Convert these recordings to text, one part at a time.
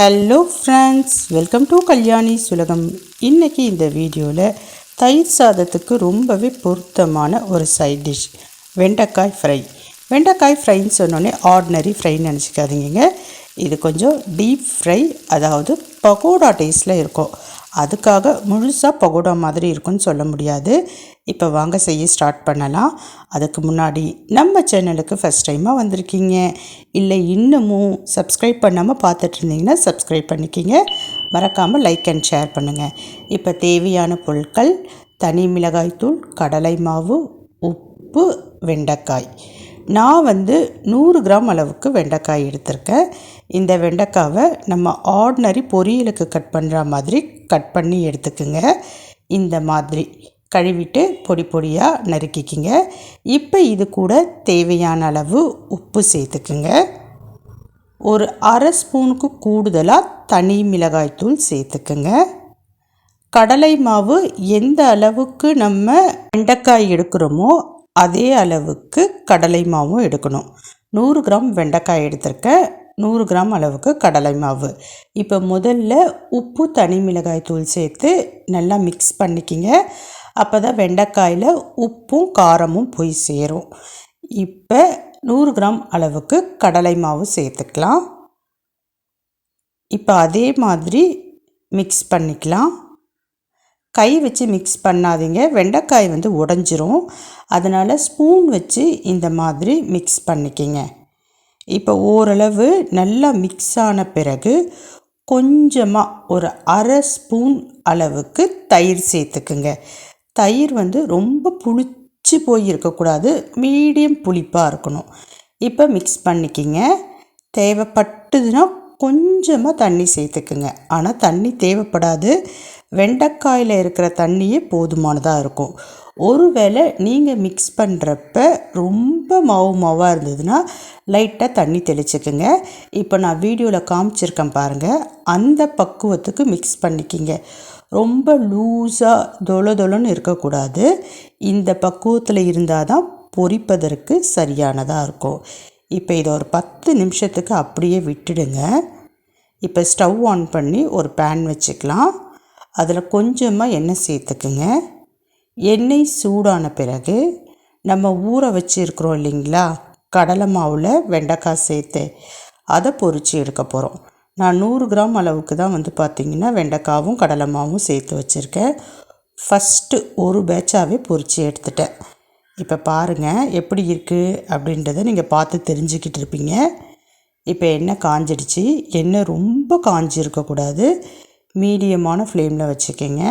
Hello friends, welcome to Kalyani சுலகம். இன்றைக்கி இந்த வீடியோவில் தயிர் சாதத்துக்கு ரொம்பவே பொருத்தமான ஒரு சைட் டிஷ் வெண்டைக்காய் ஃப்ரை. வெண்டைக்காய் ஃப்ரைன்னு சொன்னோன்னே ஆர்டினரி ஃப்ரைன்னு நினச்சிக்காதீங்க. இது கொஞ்சம் டீப் ஃப்ரை, அதாவது பகோடா டேஸ்ட்டில் இருக்கும். அதுக்காக முழுசாக பகோடா மாதிரி இருக்குன்னு சொல்ல முடியாது. இப்போ வாங்க செய்ய ஸ்டார்ட் பண்ணலாம். அதுக்கு முன்னாடி நம்ம சேனலுக்கு ஃபஸ்ட் டைமாக வந்திருக்கீங்க, இல்லை இன்னமும் சப்ஸ்கிரைப் பண்ணாமல் பார்த்துட்டு இருந்தீங்கன்னா சப்ஸ்கிரைப் பண்ணிக்கிங்க. மறக்காமல் லைக் அண்ட் ஷேர் பண்ணுங்கள். இப்போ தேவையான பொருட்கள்: தனி மிளகாய்த்தூள், கடலை மாவு, உப்பு, வெண்டைக்காய். நான் 100 கிராம் அளவுக்கு வெண்டைக்காய் எடுத்திருக்கேன். இந்த வெண்டைக்காவை நம்ம ஆர்டினரி பொரியலுக்கு கட் பண்ணுற மாதிரி கட் பண்ணி எடுத்துக்குங்க. இந்த மாதிரி கழுவிட்டு பொடி பொடியாக நறுக்கிக்கிங்க. இப்போ இது கூட தேவையான அளவு உப்பு சேர்த்துக்குங்க. ஒரு அரை ஸ்பூனுக்கு கூடுதலாக தனி மிளகாய்த்தூள் சேர்த்துக்குங்க. கடலை மாவு எந்த அளவுக்கு நம்ம வெண்டைக்காய் எடுக்கிறோமோ அதே அளவுக்கு கடலை மாவும் எடுக்கணும். 100 கிராம் வெண்டைக்காய் எடுத்திருக்கேன், 100 கிராம் அளவுக்கு கடலை மாவு. இப்போ முதல்ல உப்பு, தனி மிளகாய் தூள் சேர்த்து நல்லா மிக்ஸ் பண்ணிக்கிங்க. அப்போ தான் வெண்டைக்காயில் உப்பும் காரமும் போய் சேரும். இப்போ 100 கிராம் அளவுக்கு கடலை மாவு சேர்த்துக்கலாம். இப்போ அதே மாதிரி மிக்ஸ் பண்ணிக்கலாம். கை வச்சு மிக்ஸ் பண்ணாதீங்க, வெண்டைக்காய் உடஞ்சிரும். அதனால் ஸ்பூன் வச்சு இந்த மாதிரி மிக்ஸ் பண்ணிக்கிங்க. இப்போ ஓரளவு நல்லா மிக்ஸ் ஆன பிறகு கொஞ்சமாக ஒரு அரை ஸ்பூன் அளவுக்கு தயிர் சேர்த்துக்குங்க. தயிர் ரொம்ப புளிச்சு போய் இருக்கக்கூடாது, மீடியம் புளிப்பாக இருக்கணும். இப்போ மிக்ஸ் பண்ணிக்கிங்க. தேவைப்பட்டதுன்னா கொஞ்சமாக தண்ணி சேர்த்துக்குங்க. ஆனால் தண்ணி தேவைப்படாது, வெண்டைக்காயில் இருக்கிற தண்ணியே போதுமானதாக இருக்கும். ஒருவேளை நீங்கள் மிக்ஸ் பண்ணுறப்ப ரொம்ப மாவாக இருந்ததுன்னா லைட்டாக தண்ணி தெளிச்சுக்குங்க. இப்போ நான் வீடியோவில் காமிச்சிருக்கேன் பாருங்கள், அந்த பக்குவத்துக்கு மிக்ஸ் பண்ணிக்கிங்க. ரொம்ப லூஸாக தொளன்னு இருக்கக்கூடாது. இந்த பக்குவத்தில் இருந்தால் தான் பொரிப்பதற்கு சரியானதாக இருக்கும். இப்போ இதை ஒரு 10 நிமிஷத்துக்கு அப்படியே விட்டுடுங்க. இப்போ ஸ்டவ் ஆன் பண்ணி ஒரு பேன் வச்சுக்கலாம். அதில் கொஞ்சமாக எண்ணெய் சேர்த்துக்குங்க. எண்ணெய் சூடான பிறகு நம்ம ஊற வச்சுருக்குறோம் இல்லைங்களா கடலை மாவில் வெண்டைக்காய் சேர்த்து, அதை பொரித்து எடுக்க போகிறோம். நான் 100 கிராம் அளவுக்கு தான் பார்த்திங்கன்னா வெண்டைக்காவும் கடலை மாவும் சேர்த்து வச்சுருக்கேன். ஃபஸ்ட்டு ஒரு பேட்சாகவே பொரித்து எடுத்துட்டேன். இப்போ பாருங்கள் எப்படி இருக்குது அப்படின்றத நீங்கள் பார்த்து தெரிஞ்சுக்கிட்டு இருப்பீங்க. இப்போ எண்ணெய் காஞ்சிடுச்சு. எண்ணெய் ரொம்ப காஞ்சி இருக்கக்கூடாது, மீடியமான ஃப்ளேமில் வச்சுக்கோங்க.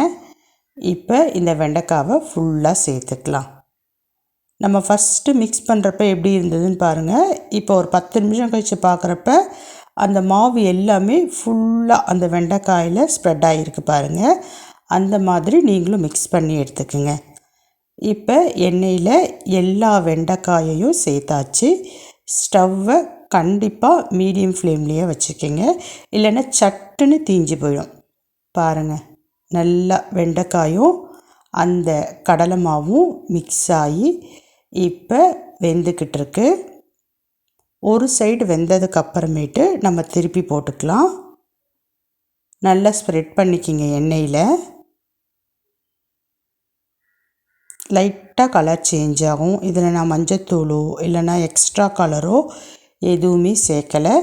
இப்போ இந்த வெண்டைக்காவை ஃபுல்லாக சேர்த்துக்கலாம். நம்ம ஃபஸ்ட்டு மிக்ஸ் பண்ணுறப்ப எப்படி இருந்ததுன்னு பாருங்கள். இப்போ ஒரு 10 நிமிஷம் கழித்து பார்க்குறப்ப அந்த மாவு எல்லாமே ஃபுல்லாக அந்த வெண்டைக்காயில் ஸ்ப்ரெட் ஆகிருக்கு பாருங்கள். அந்த மாதிரி நீங்களும் மிக்ஸ் பண்ணி எடுத்துக்கோங்க. இப்போ எண்ணெயில் எல்லா வெண்டைக்காயையும் சேர்த்தாச்சு. ஸ்டவ்வை கண்டிப்பாக மீடியம் ஃப்ளேம்லேயே வச்சுக்கோங்க, இல்லைன்னா சட்டுன்னு தீஞ்சு போயிடும். பாருங்கள், நல்லா வெண்டைக்காயும் அந்த கடலை மாவும் மிக்ஸ் ஆகி இப்போ வெந்துக்கிட்டுருக்கு. ஒரு சைடு வெந்ததுக்கு அப்புறமேட்டு நம்ம திருப்பி போட்டுக்கலாம். நல்லா ஸ்ப்ரெட் பண்ணிக்கிங்க. எண்ணெயில் லைட்டாக கலர் சேஞ்ச் ஆகும். இதில் நான் மஞ்சத்தூளோ இல்லைன்னா எக்ஸ்ட்ரா கலரோ எதுவுமே சேர்க்கலை,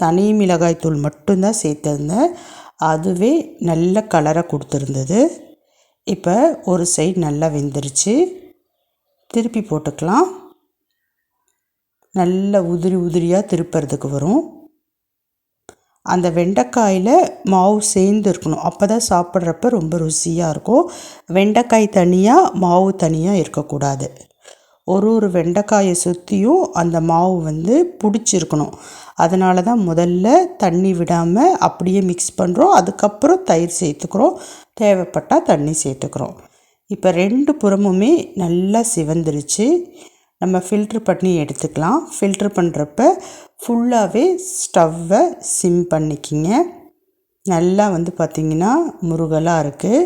தனி மிளகாய் தூள் மட்டும்தான் சேர்த்துருந்தேன். அதுவே நல்ல கலரை கொடுத்துருந்தது. இப்போ ஒரு சைடு நல்லா வெந்துருச்சு, திருப்பி போட்டுக்கலாம். நல்ல உதிரியாக திருப்புறதுக்கு வரும். அந்த வெண்டைக்காயில் மாவு சேர்ந்து இருக்கணும், அப்போ தான் சாப்பிட்றப்ப ரொம்ப ருசியாக இருக்கும். வெண்டைக்காய் தனியாக மாவு தனியாக இருக்கக்கூடாது. ஒரு வெண்டைக்காயை சுற்றியும் அந்த மாவு பிடிச்சிருக்கணும். அதனால தான் முதல்ல தண்ணி விடாமல் அப்படியே மிக்ஸ் பண்ணுறோம், அதுக்கப்புறம் தயிர் சேர்த்துக்கிறோம், தேவைப்பட்டால் தண்ணி சேர்த்துக்கிறோம். இப்போ 2 புறமுமே நல்லா சிவந்துருச்சு. நம்ம ஃபில்ட்ரு பண்ணி எடுத்துக்கலாம். ஃபில்ட்ரு பண்ணுறப்ப ஃபுல்லாகவே ஸ்டவ்வை சிம் பண்ணிக்கிங்க. நல்லா பார்த்திங்கன்னா முருகலாக இருக்குது.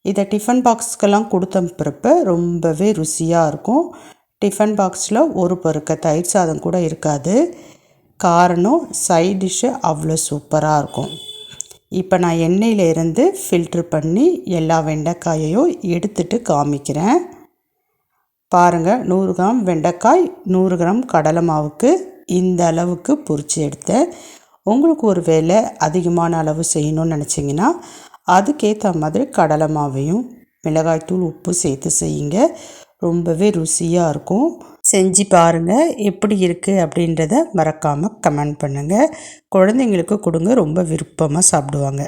இதை டிஃபன் பாக்ஸ்க்கெல்லாம் கொடுத்து அனுப்புகிறப்ப ரொம்பவே ருசியாக இருக்கும். டிஃபன் பாக்ஸில் ஒரு பருக்க தயிர் சாதம் கூட இருக்காது. காரணம் சைட் டிஷ்ஷு அவ்வளோ சூப்பராக இருக்கும். இப்போ நான் எண்ணெயில் இருந்து ஃபில்ட்ரு பண்ணி எல்லா வெண்டைக்காயையும் எடுத்துட்டு காமிக்கிறேன். பாருங்கள், 100 கிராம் வெண்டைக்காய் 100 கிராம் கடலை மாவுக்கு இந்த அளவுக்கு பொரித்து எடுத்தேன். உங்களுக்கு ஒரு வேளை அதிகமான அளவு செய்யணும்னு நினச்சிங்கன்னா அதுக்கேற்ற மாதிரி கடலை மாவையும் மிளகாய்த்தூள் உப்பு சேர்த்து செய்யுங்க. ரொம்பவே ருசியாக இருக்கும். செஞ்சு பாருங்கள், எப்படி இருக்குது அப்படின்றத மறக்காமல் கமெண்ட் பண்ணுங்கள். குழந்தைங்களுக்கு கொடுங்க, ரொம்ப விருப்பமாக சாப்பிடுவாங்க.